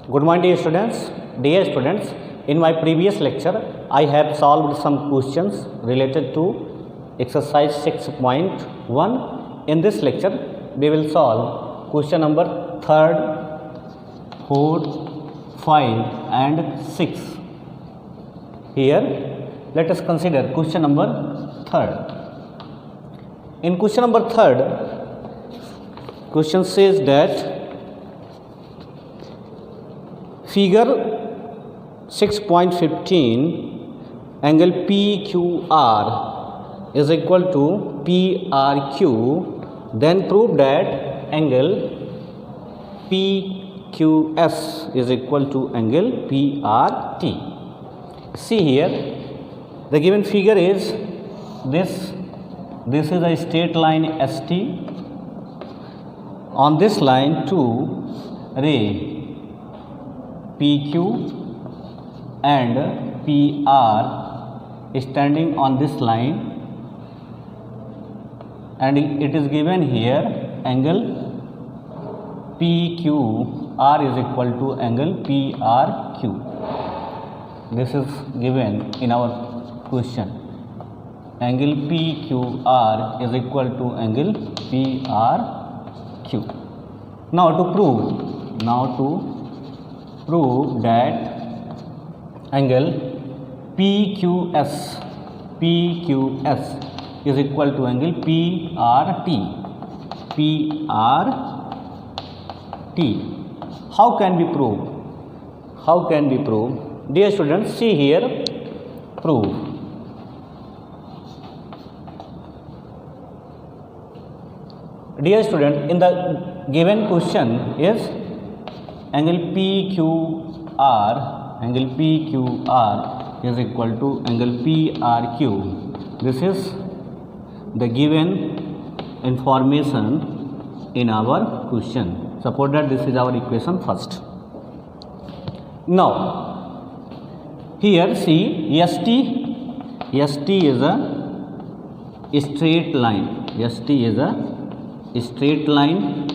Good morning, dear students. Dear students, in my previous lecture, I have solved some questions related to exercise 6.1. In this lecture, we will solve question number 3rd, 4th, 5 and 6. Here, let us consider question number 3rd. In question number 3rd, question says that figure 6.15 angle PQR is equal to PRQ, then prove that angle PQS is equal to angle PRT. See here, the given figure is this is a straight line ST. On this line two ray PQ and PR standing on this line, and it is given here angle PQR is equal to angle PRQ. This is given in our question. Angle PQR is equal to angle PRQ. Now to prove that angle PQS is equal to angle PRT. How can we prove? Dear students, see here, prove. Dear student, in the given question is angle PQR is equal to angle PRQ. This is the given information in our question. Suppose that this is our equation first. Now here see ST is a straight line. ST is a straight line,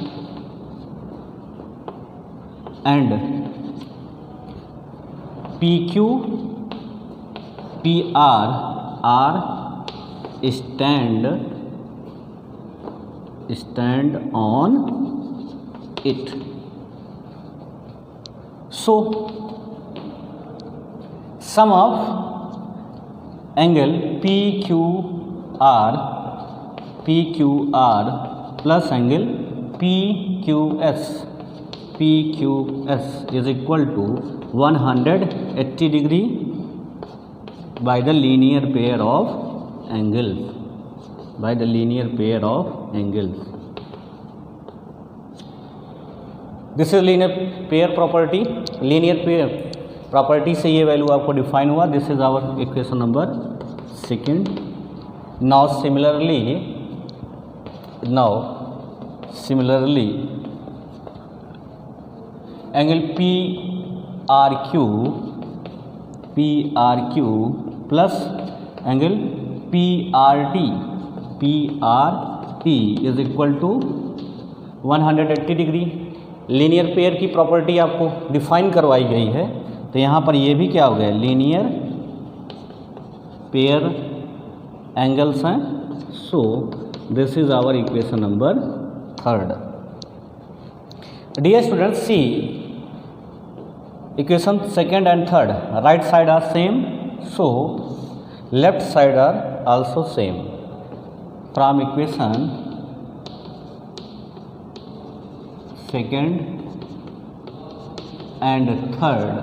and PQ, PR are stand on it. So sum of angle PQR plus angle PQS is equal to 180 degree by the linear pair of angles. This is linear pair property. Linear pair property से ये value आपको define हुआ. This is our equation number 2. Now similarly angle PRQ plus angle PRT is equal to 180 degree. Linear pair की property आपको define करवाई गई है, तो यहाँ पर ये भी क्या हो गया, लीनियर पेयर एंगल्स हैं. So this is our equation number 3rd. Dear students, see equation 2nd and 3rd. Right side are same, so left side are also same. From equation 2nd and 3rd,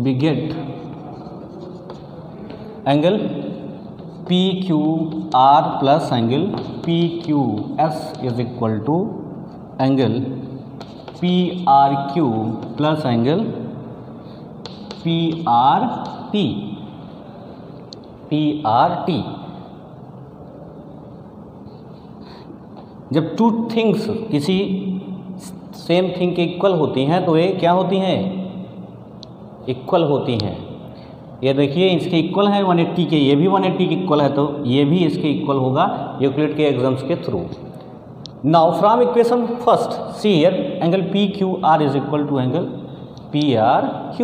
we get angle PQR plus angle PQS is equal to angle PRQ plus angle PRT. जब two things किसी same thing के equal होती हैं तो ये क्या होती हैं, इक्वल होती हैं. ये देखिए इसके इक्वल है 180 के, ये भी 180 के इक्वल है, तो ये भी इसके इक्वल होगा यूक्लिड के एग्जाम्स के through. Now from equation first, see here angle PQR is equal to angle PRQ.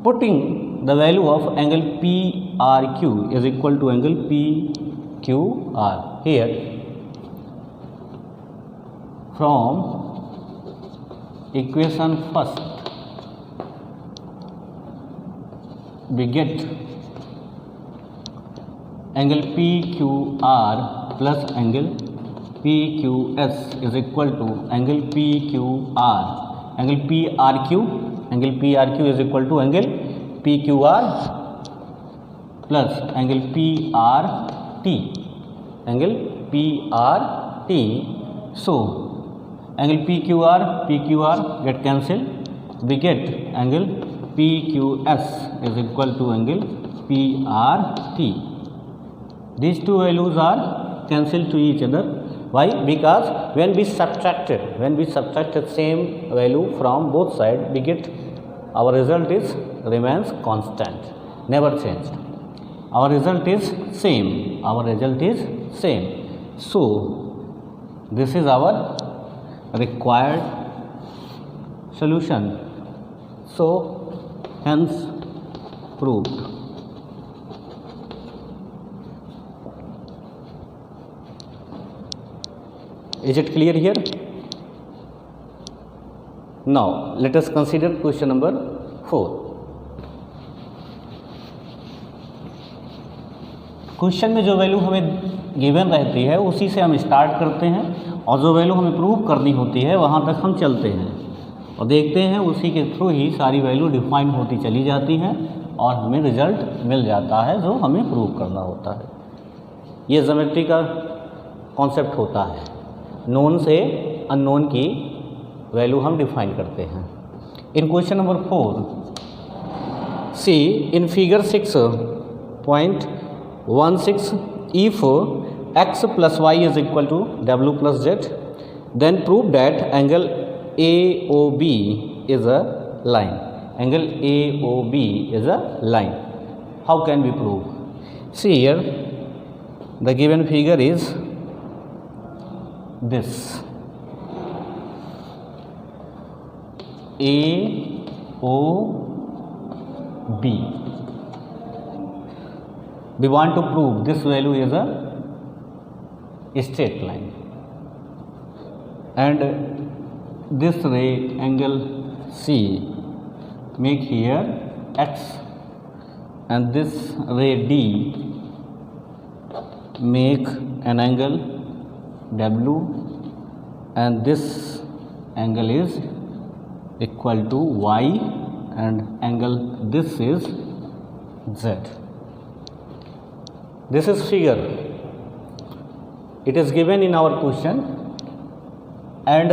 Putting the value of angle PRQ is equal to angle PQR. Here from equation first we get angle PQR plus angle PQS is equal to angle PQR. Angle PRQ is equal to angle PQR plus angle PRT. So angle PQR get cancelled. We get angle PQS is equal to angle PRT. These two values are cancelled to each other. Why? Because when we subtracted same value from both sides, we get our result remains constant, never changed. Our result is same. So this is our required solution. So hence proved. Is it clear here? Now let us consider question number 4. Question में जो value हमें given रहती है उसी से हम start करते हैं और जो वैल्यू हमें प्रूव करनी होती है वहाँ तक हम चलते हैं और देखते हैं उसी के थ्रू ही सारी वैल्यू डिफाइन होती चली जाती हैं और हमें रिजल्ट मिल जाता है जो हमें प्रूव करना होता है। ये ज्योमेट्री का कॉन्सेप्ट होता है, नोन से अननोन की वैल्यू हम डिफाइन करते हैं। In question number 4 see in figure 6.16 if x plus y is equal to w plus z, then prove that angle AOB is a line. Angle AOB is a line. How can we prove? See here, the given figure is this. AOB. We want to prove this value is a straight line, and this ray angle C make here X, and this ray D make an angle W, and this angle is equal to Y, and angle this is Z. This is figure. It is given in our question, and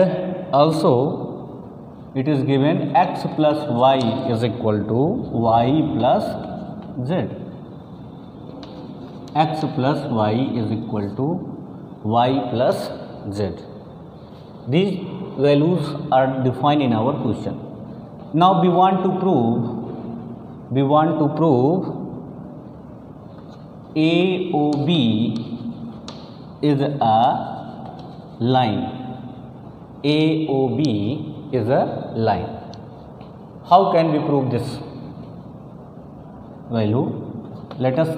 also it is given x plus y is equal to y plus z. X plus y is equal to y plus z. These values are defined in our question. Now we want to prove AOB is a line. AOB is a line. How can we prove this value? Let us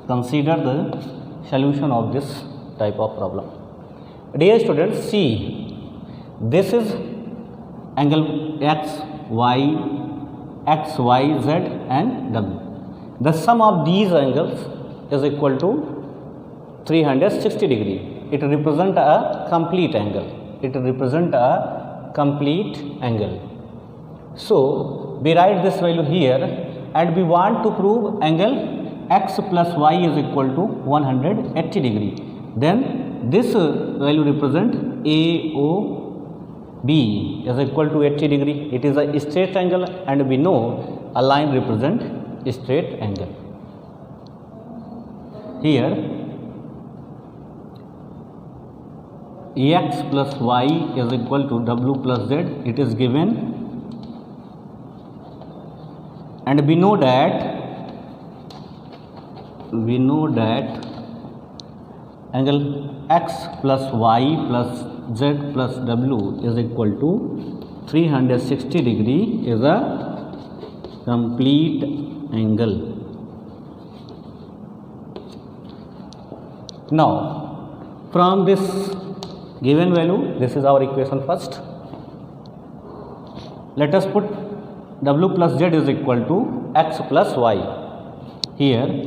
consider the solution of this type of problem. Dear students, see, this is angle x, y, z and w. The sum of these angles is equal to 360 degree. It represents a complete angle. So we write this value here, and we want to prove angle x plus y is equal to 180 degree. Then this value represent AOB is equal to 80 degree. It is a straight angle, and we know a line represent a straight angle. Here x plus y is equal to w plus z. It is given, and we know that angle x plus y plus z plus w is equal to 360 degree is a complete angle. Now from this given value, this is our equation first. Let us put w plus z is equal to x plus y. Here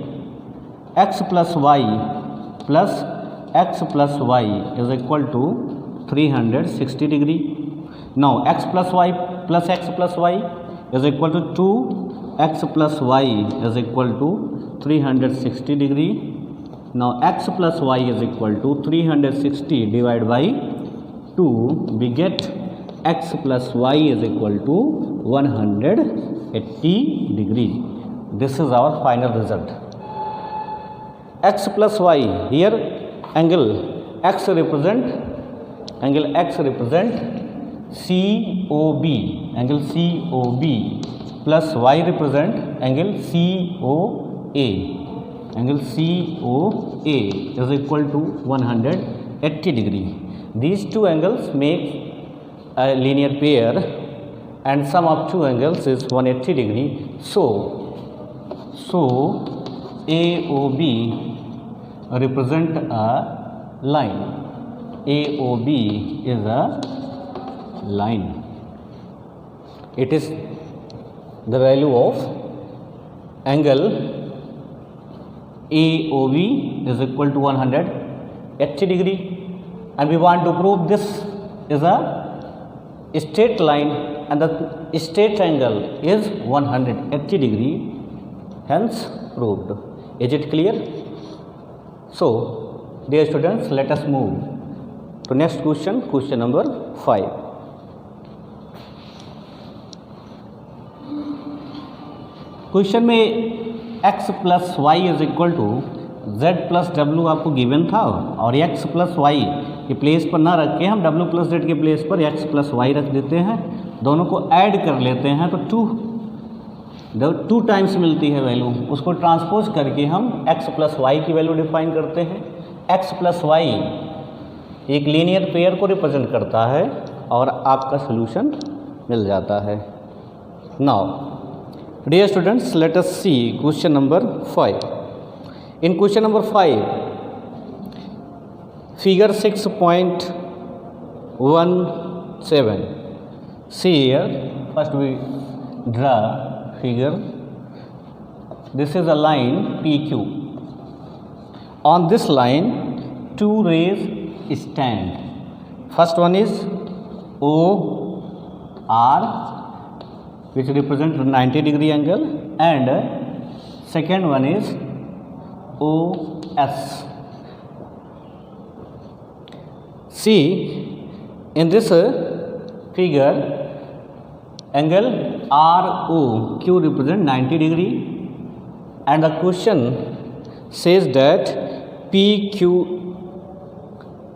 x plus y plus x plus y is equal to 360 degree. Now x plus y is equal to 2x plus y is equal to 360 degree. Now x plus y is equal to 360 divided by 2. We get x plus y is equal to 180 degree. This is our final result. X plus y, here angle x represent COB, angle COB, plus y represent angle COA. Angle COA is equal to 180 degree. These two angles make a linear pair and sum of two angles is 180 degree. So AOB represent a line. AOB is a line. It is the value of angle AOB is equal to 180 degree, and we want to prove this is a straight line and the straight angle is 180 degree, hence proved. Is it clear? So dear students, let us move to next question, question number 5. Question में x plus Y is equal to z plus W आपको given था, और x plus Y के place पर ना रख के हम w प्लस z के प्लेस पर x प्लस वाई रख देते हैं, दोनों को ऐड कर लेते हैं तो 2 टाइम्स मिलती है वैल्यू, उसको ट्रांसपोज करके हम x प्लस वाई की वैल्यू डिफाइन करते हैं. x प्लस वाई एक लीनियर पेयर को रिप्रेजेंट करता है और आपका सोल्यूशन मिल जाता है. Now dear students, let us see question number 5. In question number 5, figure 6.17. See here, first we draw figure. This is a line PQ. On this line, 2 rays stand. First one is OR, which represent 90 degree angle, and second one is OS. See, in this figure, angle ROQ represent 90 degree, and the question says that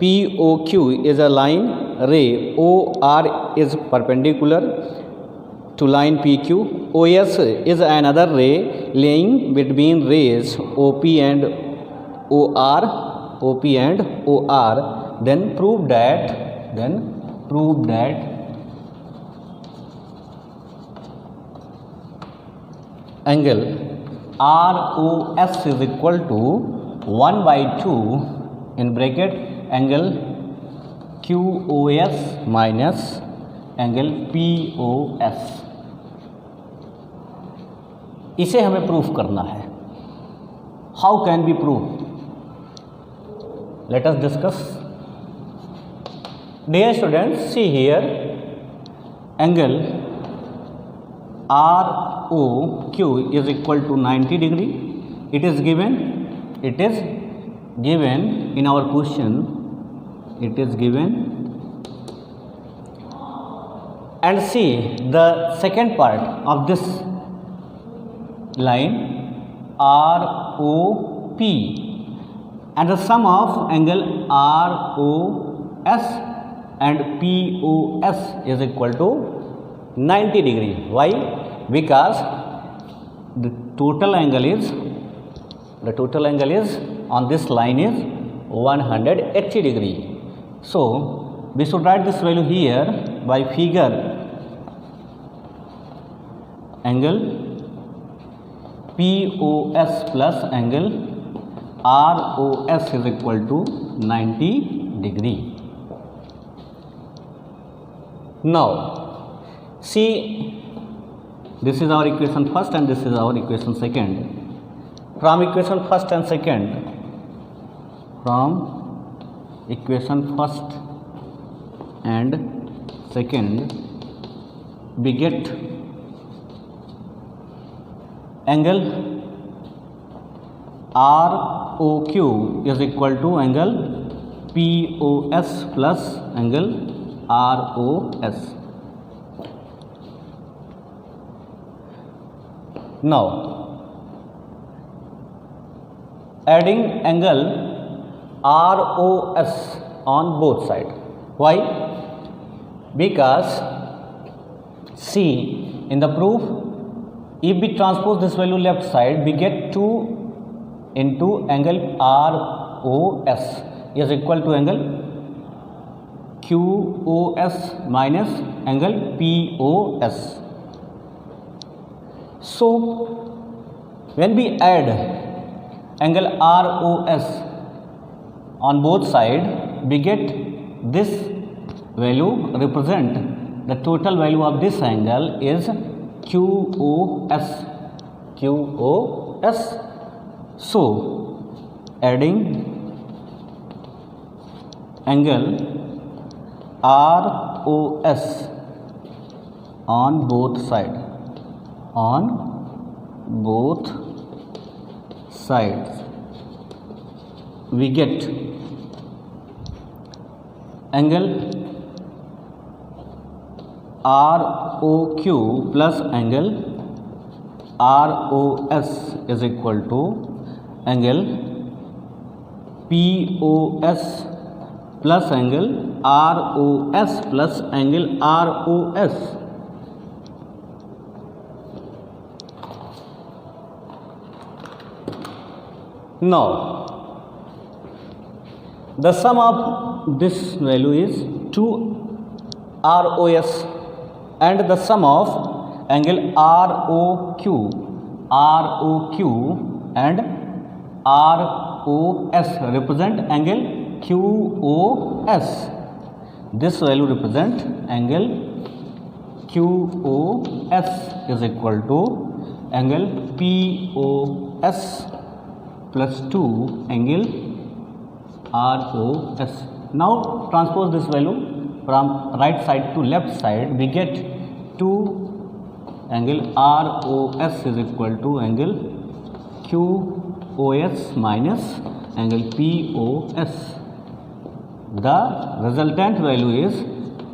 POQ is a line ray, OR is perpendicular to line PQ, OS is another ray lying between rays OP and OR, then prove that angle ROS is equal to 1/2 in bracket angle QOS minus angle POS. इसे हमें proof करना है. How can be prove? Let us discuss. Dear students, see here angle ROQ is equal to 90 degree. It is given in our question. It is given. And see the second part of this line ROP, and the sum of angle ROS and POS is equal to 90 degree. Why? Because the total angle is on this line is 180 degree. So we should write this value here by figure angle POS plus angle ROS is equal to 90 degree. Now see, this is our equation first and this is our equation second. From equation first and second, we get angle ROQ is equal to angle POS plus angle ROS. Now adding angle ROS on both sides. Why? Because see, in the proof, if we transpose this value left side, we get 2 into angle ROS is equal to angle QOS minus angle POS. So when we add angle ROS on both sides, we get this value represent the total value of this angle is QOS. So adding angle ROS on both sides, we get angle ROQ plus angle ROS is equal to angle POS plus angle ROS plus angle ROS. Now the sum of this value is 2 ROS and the sum of angle ROQ and ROS represent angle QOS. This value represent angle QOS is equal to angle POS plus 2 angle ROS. Now transpose this value from right side to left side, we get 2 angle ROS is equal to angle QOS minus angle POS. The resultant value is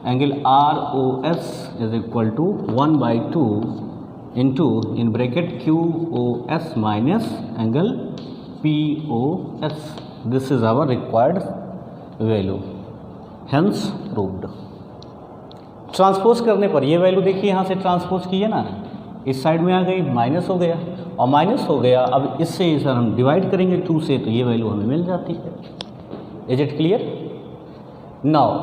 angle ROS is equal to 1 by 2 into in bracket QOS minus angle POS. This is our required value, hence proved. Transpose करने पर ये value देखिए, यहाँ से transpose किए ना, इस side में आ गई, माइनस हो गया और माइनस हो गया। अब इससे सर हम डिवाइड करेंगे 2 से, तो ये वैल्यू हमें मिल जाती है। Is it clear? Now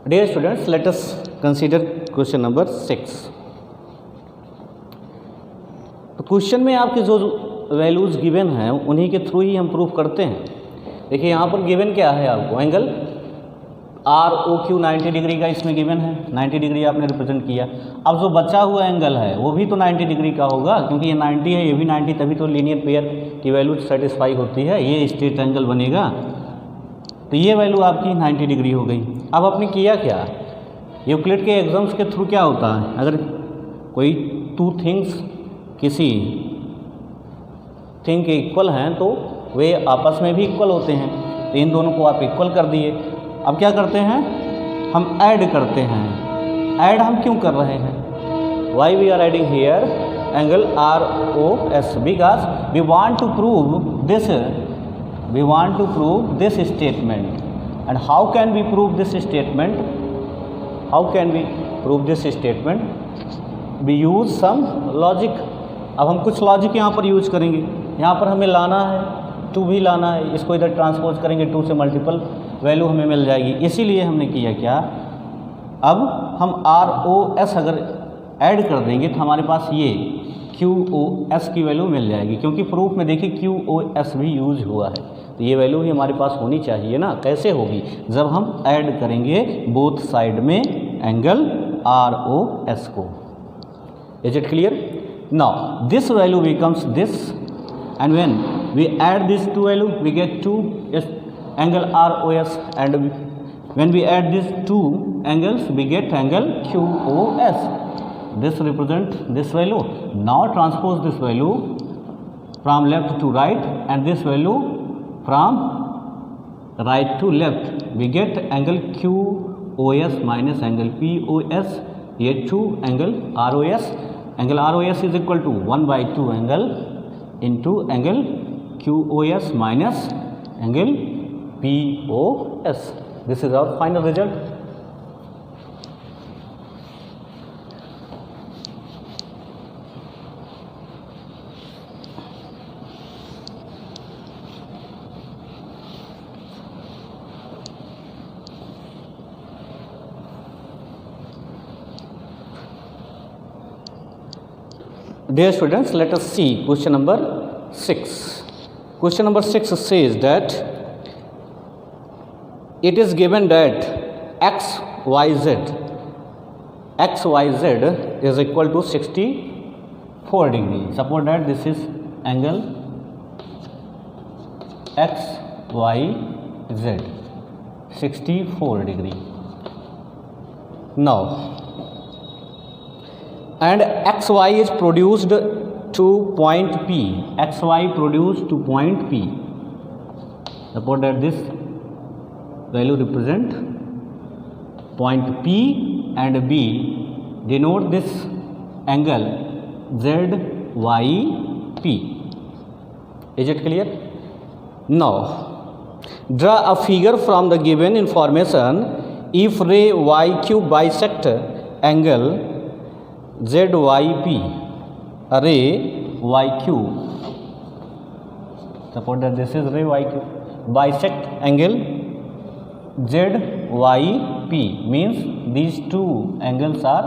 dear students, let us consider question number 6। तो क्वेश्चन में आपके जो वैल्यूज़ गिवन हैं उन्हीं के थ्रू ही हम प्रूफ करते हैं। देखिए यहाँ पर गिवन क्या है आपको, एंगल ROQ 90 डिग्री का इसमें गिवन है, 90 डिग्री आपने रिप्रेजेंट किया। अब जो बचा हुआ एंगल है वो भी तो 90 डिग्री का होगा, क्योंकि ये 90 है, ये भी 90, तभी तो लीनियर पेयर की वैल्यू सेटिस्फाई होती है, ये स्ट्रेट एंगल बनेगा। तो ये वैल्यू आपकी 90 डिग्री हो गई। अब आपने किया क्या, यूक्लिड के एग्जाम्स के थ्रू क्या होता है, अगर कोई 2 थिंग्स किसी थिंग के इक्वल हैं तो वे आपस में भी इक्वल होते हैं, तो इन दोनों को आप इक्वल कर दिए। अब क्या करते हैं, हम ऐड करते हैं। ऐड हम क्यों कर रहे हैं, why we are adding here angle ROS, because we want to prove this statement. And how can we prove this statement, we use some logic. अब हम कुछ लॉजिक यहाँ पर यूज करेंगे। यहाँ पर हमें लाना है 2 भी लाना है, इसको इधर ट्रांसपोज करेंगे, 2 से मल्टीपल वैल्यू हमें मिल जाएगी। इसीलिए हमने किया क्या, अब हम ROS अगर ऐड कर देंगे तो हमारे पास ये QoS की वैल्यू मिल जाएगी, क्योंकि प्रूफ में देखिए QoS भी यूज हुआ है, तो ये वैल्यू भी हमारे पास होनी चाहिए ना। कैसे होगी, जब हम ऐड करेंगे बोथ साइड में एंगल ROS को। Is it clear? Now this value becomes this, and when we add these two value we get two angle ROS, and when we add these two angles we get angle QoS. This represent this value. Now transpose this value from left to right and this value from right to left. We get angle QoS minus angle POS. Here 2 angle ROS. Angle ROS is equal to 1/2 angle into angle QoS minus angle POS. This is our final result. Dear students, let us see question number 6. Question number 6 says that it is given that XYZ is equal to 64 degree. Suppose that this is angle XYZ 64 degree. Now, and XY is produced to point P. XY produced to point P. Suppose that this value represent point P and B. Denote this angle ZYP. Is it clear? Now, draw a figure from the given information. If ray YQ bisect angle ZYP, ray YQ, suppose that this is ray YQ, bisect angle ZYP, means these two angles are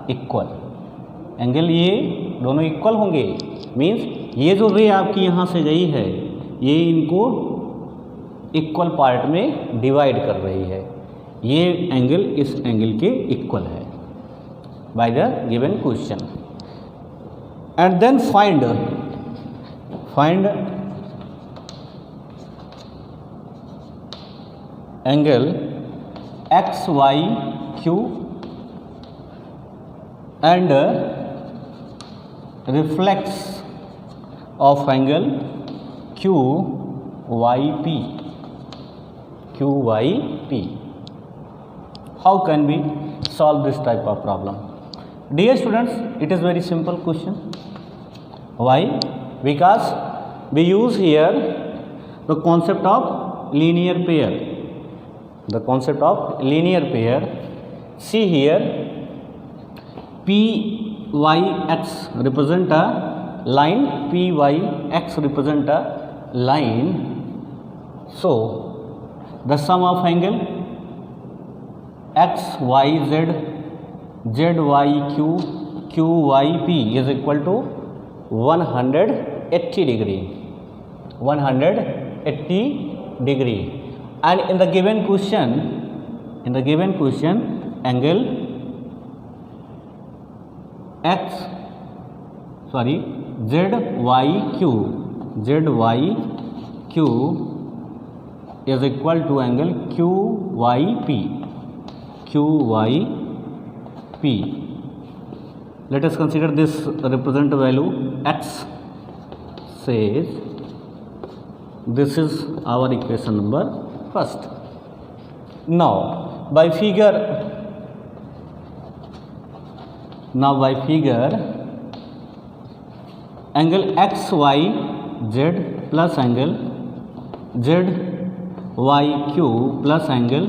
equal. Angle ये दोनों equal होंगे, means ये जो रे आपकी यहाँ से गई है ये इनको इक्वल पार्ट में डिवाइड कर रही है, ये एंगल इस एंगल के इक्वल है by the given question. And then find angle XYQ and reflex of angle QYP. How can we solve this type of problem? Dear students, it is very simple question. Why? Because we use here the concept of linear pair. The concept of linear pair. See here, PYX represent a line, PYX represent a line. So the sum of angle XYZ ZYQ QYP is equal to 180 degree. 180 degree. And in the given question, angle ZYQ is equal to angle QYP. Let us consider this representative value X. Says this is our equation number first. Now by figure angle XYZ plus angle ZYQ plus angle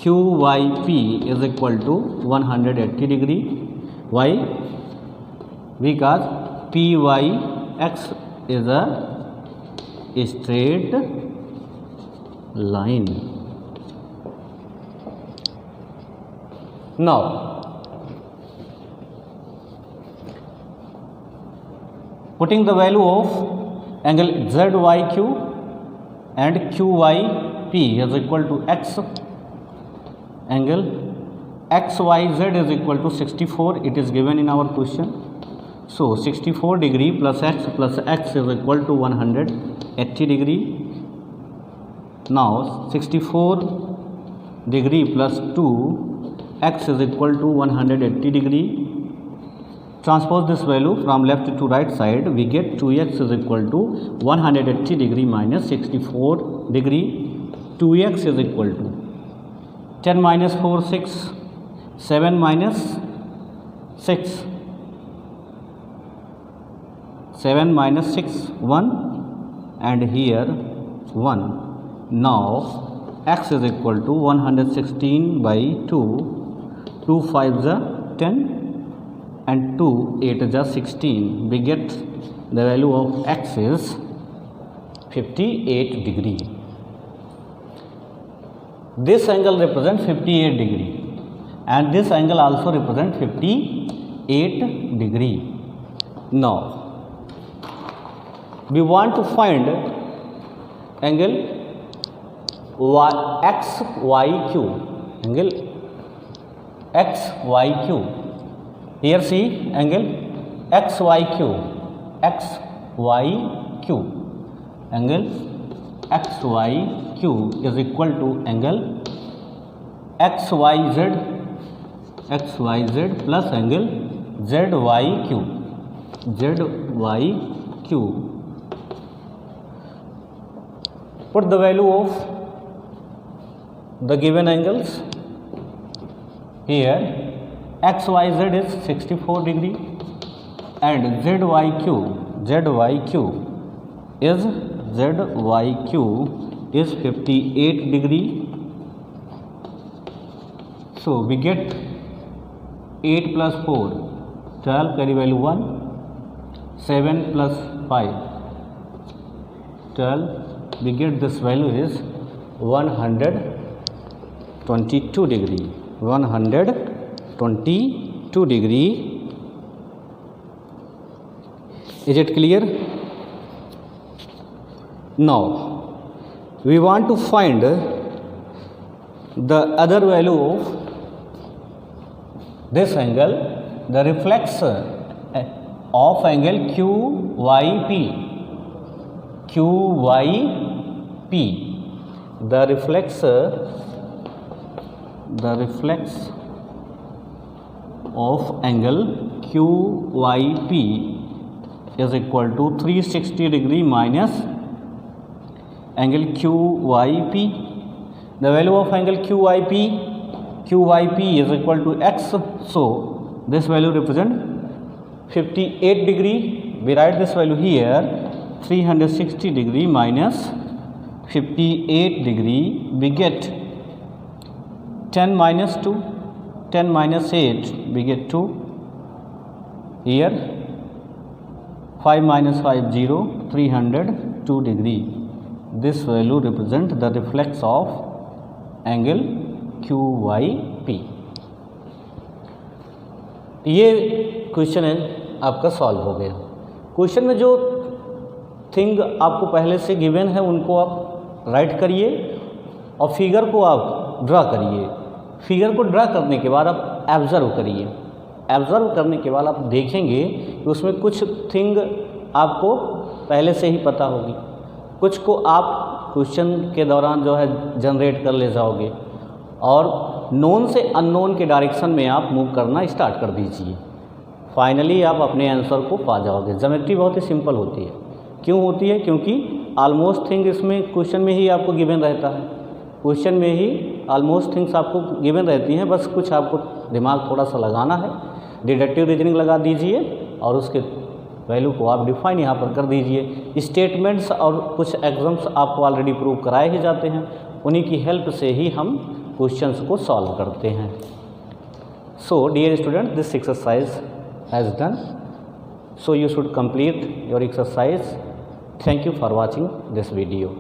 QYP is equal to 180 degree. Why? Because PYX is a straight line. Now putting the value of angle ZYQ and QYP is equal to x, angle XYZ is equal to 64, it is given in our question. So 64 degree plus x is equal to 180 degree. Now 64 degree plus 2 x is equal to 180 degree. Transpose this value from left to right side, we get 2x is equal to 180 degree minus 64 degree. 2x is equal to 10 minus 4 6, 7 minus 6, 7 minus 6 1, and here 1. Now x is equal to 116 by 2, 2 5 is 10 and 2 8 is 16. We get the value of x is 58 degree. This angle represents 58 degree and this angle also represents 58 degree. Now we want to find angle XYQ, angle XYQ. Here see angle XYQ, angle XYQ is equal to angle XYZ plus angle ZYQ. Put the value of the given angles. Here XYZ is 64 degree and ZYQ is 58 degree. So we get 8 plus 4 12, carry value 1, 7 plus 5 12, we get this value is 122 degree. 122 degree. Is it clear? Now we want to find the other value of this angle, the reflex of angle QYP. The reflex of angle QYP is equal to 360 degree minus angle QYP. The value of angle QYP is equal to x. So this value represents 58 degree. We write this value here, 360 degree minus 58 degree. We get 10 minus 2, 10 minus 8, we get 2. Here 5 minus 5 0, 302 degree. This value represents the reflex of angle QYP. ये question है आपका solve हो गया। Question में जो thing आपको पहले से गिवन है उनको आप राइट करिए और फिगर को आप ड्रा करिए। फिगर को ड्रा करने के बाद आप ऑब्जर्व करिए। ऑब्जर्व करने के बाद आप देखेंगे कि उसमें कुछ थिंग आपको पहले से ही पता होगी, कुछ को आप क्वेश्चन के दौरान जो है जनरेट कर ले जाओगे और नोन से अननोन के डायरेक्शन में आप मूव करना स्टार्ट कर दीजिए। फाइनली आप अपने आंसर को पा जाओगे। ज्योमेट्री बहुत ही सिंपल होती है। क्यों होती है? क्योंकि ऑलमोस्ट थिंग इसमें क्वेश्चन में ही आपको गिवन रहता है। क्वेश्चन में ही ऑलमोस्ट थिंग्स आपको गिवन रहती हैं, बस कुछ आपको दिमाग थोड़ा सा लगाना है। डिडक्टिव रीजनिंग लगा दीजिए और उसके वैल्यू को आप डिफाइन यहाँ पर कर दीजिए। स्टेटमेंट्स और कुछ एग्जाम्स आपको ऑलरेडी प्रूव कराए ही जाते हैं, उन्हीं की हेल्प से ही हम क्वेश्चंस को सॉल्व करते हैं। So dear student, this exercise has done, so you should complete your exercise. Thank you for watching this video.